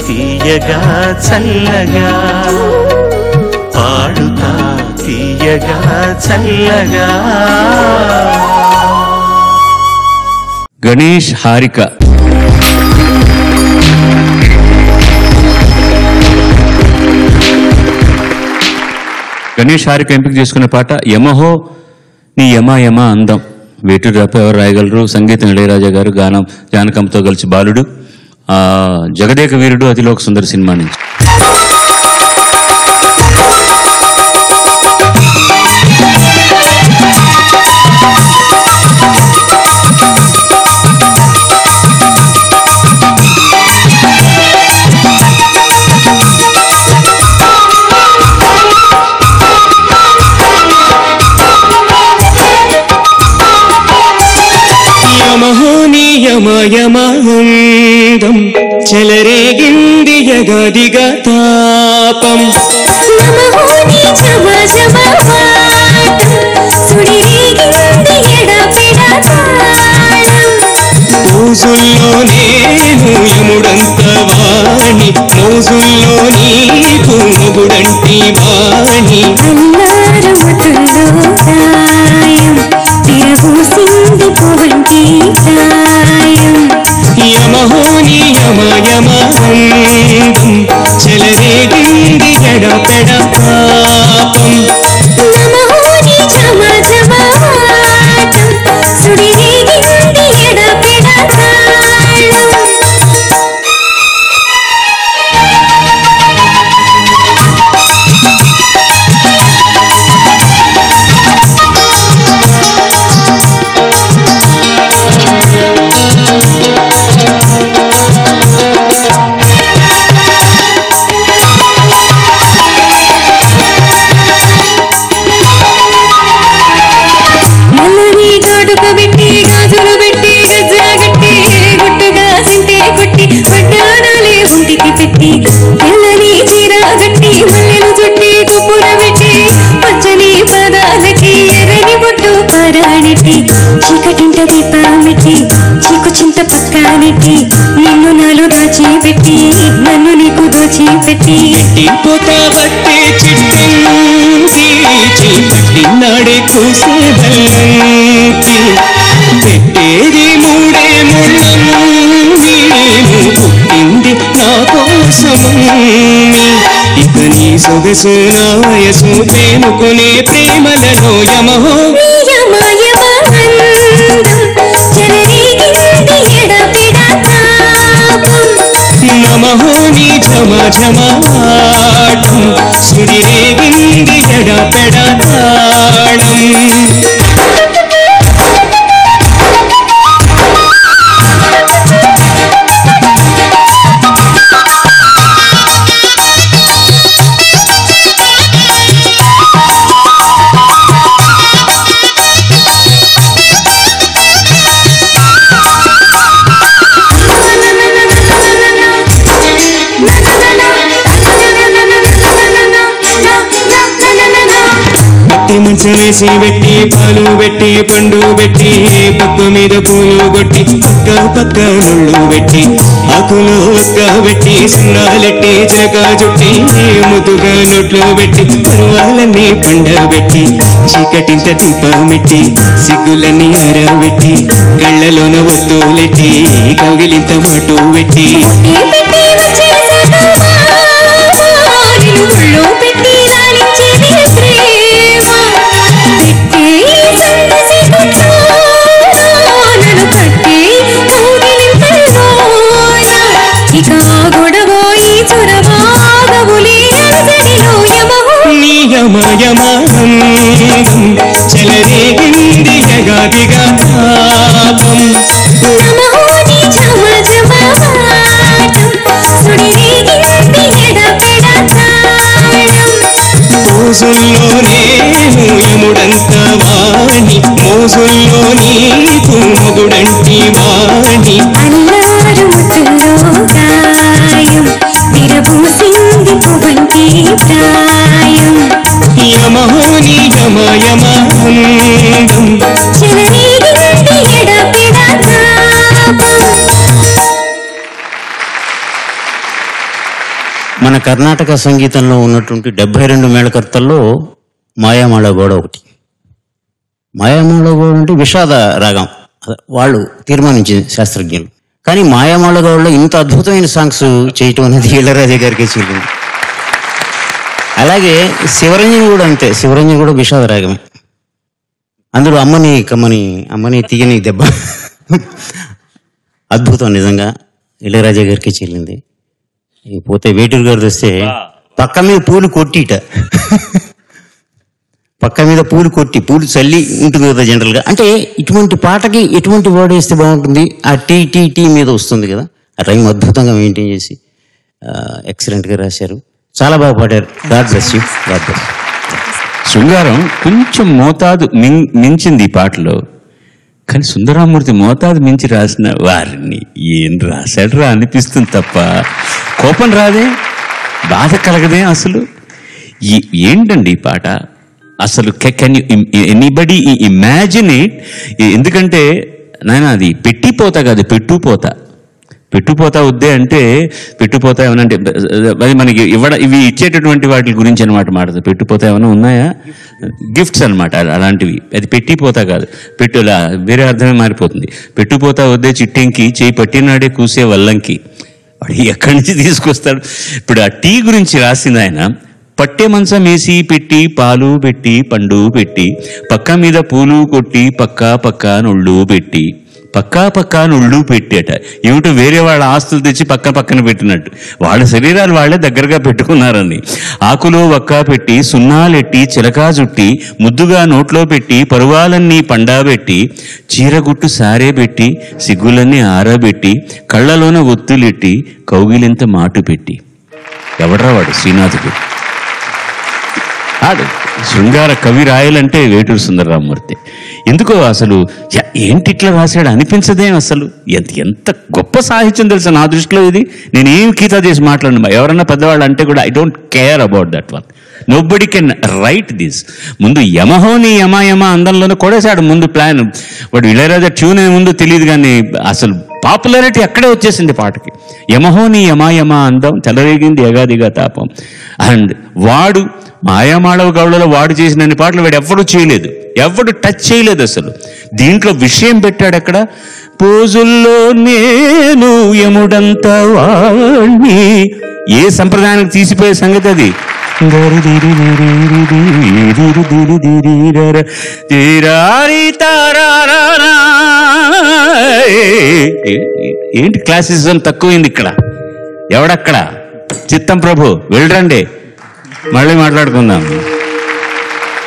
తీయగా చల్లగా పాడుతా తీయగా చల్లగా. గణేష్ హారిక గణేష్ హారిక ఎంపిక చేసుకునే పాట యమహో నీ యమా యమా అందం. వేటూరి రాప ఎవరు రాయగలరు? సంగీతం ఇళయరాజా గారు, గానం జానకంతో కలిసి బాలుడు. జగదేక వీరుడు అతిలోక సుందరి సినిమా నుంచి. యమయమాందం చెలరేగింది యగదిగా తాపం. నమోని జమ జమ సుడిరేగింది ఎడపెడ తాళం. మోజుల్లో నేను యముడంత వాణి, మోజుల్లో నీకు మొగుడంటి వాణి. అల్లారు ముతుల్లో రాయం తిరగూసింది పువంటి రాయం. యమహోని యమయమాందం చెలరేగింది ఎడపెడ తాపం. నమోని జమ జమ సుడిరేగింది ఎడపెడ తాళం. తెల్లని చీర గట్టి మల్లెలు చుట్టి కుప్పుర పెట్టి పచ్చని పదాలకి ఎర్రని బొట్టు పరాడెట్టి చీకటింట దీపామెట్టి చీకు చింత పక్కానెట్టి నిన్ను నాలో దాచిపెట్టి నన్ను నీకు దోచిపెట్టి పోతా బట్టే చిట్టంకి చీపట్టినాడే కూసే బల్లంకి పెట్టేది మూడే ముళ్ళం నేను పుట్టింది నా కోసమని. ఇక నీ సొగసు నాయసు ప్రేముకునే ప్రేమలలో యమహో నమహో నీ ఝమ ఝమాటం సుడిరేగింది ఎడపెడ తాళం. మంచం వేసి పెట్టి పాలు పెట్టి పండు పెట్టి పక్క మీద పూలు కొట్టి పక్క పక్క ముళ్ళు పెట్టి ఆకులు ఒక్క పెట్టి సున్నాలెట్టి చిలక చుట్టి ముద్దుగా నోట్లో పెట్టి పరువాలన్నీ పండబెట్టి చీకటింత దీపమెట్టి సిగ్గులన్నీ ఆరబెట్టి కళ్ళలోన ఒత్తులెట్టి కౌగిలింత మాటు పెట్టి యమయమాందం చెలరేగింది యగదిగా తాపం. నమోని జమ జమ సుడిరేగింది ఎడపెడ తాళం. మోజుల్లో నేను యముడంత వాణి, మోజుల్లో నీకు మొగుడంటి వాణి. అల్లారు ముతుల్లో రాయం తిరగూసింది పువంటి ప్రాయం. యమహో మన కర్ణాటక సంగీతంలో ఉన్నటువంటి 72 మేళకర్తల్లో మాయామాళ గోడ ఒకటి. మాయామాళ గోడ అంటే విషాద రాగం, వాళ్ళు తీర్మానించిన శాస్త్రజ్ఞులు. కానీ మాయామాళ గోడలో ఇంత అద్భుతమైన సాంగ్స్ చేయటం అనేది ఇళయరాజా గారికే చెల్లింది. అలాగే శివరంజన్ కూడా అంతే, శివరంజన్ కూడా విషాద రాగమే. అందులో అమ్మని కమ్మని అమ్మని తీయని దెబ్బ అద్భుతం, నిజంగా ఇళయరాజా గారికి చెల్లింది. పోతే వేటూరు గారు వస్తే పక్క మీద పూలు కొట్టిట, పక్క మీద పూలు కొట్టి పూలు చల్లి ఉంటుంది కదా జనరల్గా. అంటే ఇటువంటి పాటకి ఎటువంటి వర్డ్ వేస్తే బాగుంటుంది, ఆ టీ టీ టీ మీద వస్తుంది కదా, ఆ టైం అద్భుతంగా మెయింటైన్ చేసి ఎక్సలెంట్గా రాశారు. చాలా బాగా పాడారు. God bless you, God bless. శృంగారం కొంచెం మోతాదు మించింది ఈ పాటలో, కానీ సుందరరామూర్తి మోతాదు మించి రాసిన వారిని ఏం రాశాడురా అనిపిస్తుంది తప్ప కోపం రాదే, బాధ కలగదే. అసలు ఏంటండి ఈ పాట అసలు? Can you anybody imagine it? ఎందుకంటే నాయన అది పెట్టిపోతా కాదు, పెట్టుపోతా వద్దే అంటే పెట్టుపోతా ఏమనంటే అది మనకి ఇవి ఇచ్చేటటువంటి వాటి గురించి అనమాట మాట్లాడదు. పెట్టుపోతా ఏమైనా ఉన్నాయా, గిఫ్ట్స్ అనమాట అలాంటివి. అది పెట్టిపోతా కాదు, పెట్టులా వేరే అర్థమే మారిపోతుంది. పెట్టుపోతా వద్దే చిట్టెంకి చేయి పట్టినాడే కూసే వల్లంకి, వాడు ఎక్కడి నుంచి తీసుకొస్తాడు? ఇప్పుడు ఆ టీ గురించి రాసింది ఆయన. పట్టే మంచం వేసి పెట్టి పాలు పెట్టి పండు పెట్టి పక్క మీద పూలు కొట్టి పక్కా నొళ్ళు పెట్టి పక్కా నుళ్ళు పెట్టేట. ఏమిటో వేరే వాళ్ళ ఆస్తులు తెచ్చి పక్కన పెట్టినట్టు, వాళ్ళ శరీరాలు వాళ్ళే దగ్గరగా పెట్టుకున్నారని. ఆకులో వక్కా పెట్టి సున్నాలెట్టి చిలకా జుట్టి ముద్దుగా నోట్లో పెట్టి పరువాలన్నీ పండాబెట్టి చీరగుట్టు సారే పెట్టి సిగ్గులన్నీ ఆరబెట్టి కళ్ళలోన ఒత్తులెట్టి కౌగిలింత మాటు పెట్టి. ఎవడ్రా వాడు? శ్రీనాథుడు. ఆడు శృంగార కవి రాయాలంటే వేటూరు సుందరరామూర్తి. ఎందుకో అసలు ఏంటి ఇట్లా రాశాడు అనిపించదే అసలు. ఎంత గొప్ప సాహిత్యం తెలుసా నా దృష్టిలో ఇది. నేనేం గీతా చేసి మాట్లాడను, ఎవరన్నా పెద్దవాళ్ళు అంటే కూడా I don't care about that one. Nobody can write this. ముందు యమహోని యమ అందంలోనే కొడేశాడు ముందు ప్లాన్. వాడు ఇళయరాజా ట్యూన్ ముందు తెలియదు, కానీ అసలు పాపులారిటీ అక్కడే వచ్చేసింది పాటకి. యమహోని యమ అందం తెలరేగింది యగాదిగా తాపం. అండ్ వాడు మాయామాళవ గౌడలో వాడు చేసిన పాటలు వాడు ఎవడు చేయలేదు, ఎవడు టచ్ చేయలేదు అసలు. దీంట్లో విషయం పెట్టాడు ఎక్కడ, పోజుల్లో నేను యముడంత వాణ్ణి. ఏ సంప్రదాయానికి తీసిపోయే సంగతి అది. ఏంటి క్లాసిజం తక్కువైంది ఇక్కడ? ఎవడక్కడ? చిత్తం ప్రభు వెళ్ళరండి, మళ్ళీ మాట్లాడుకుందాం.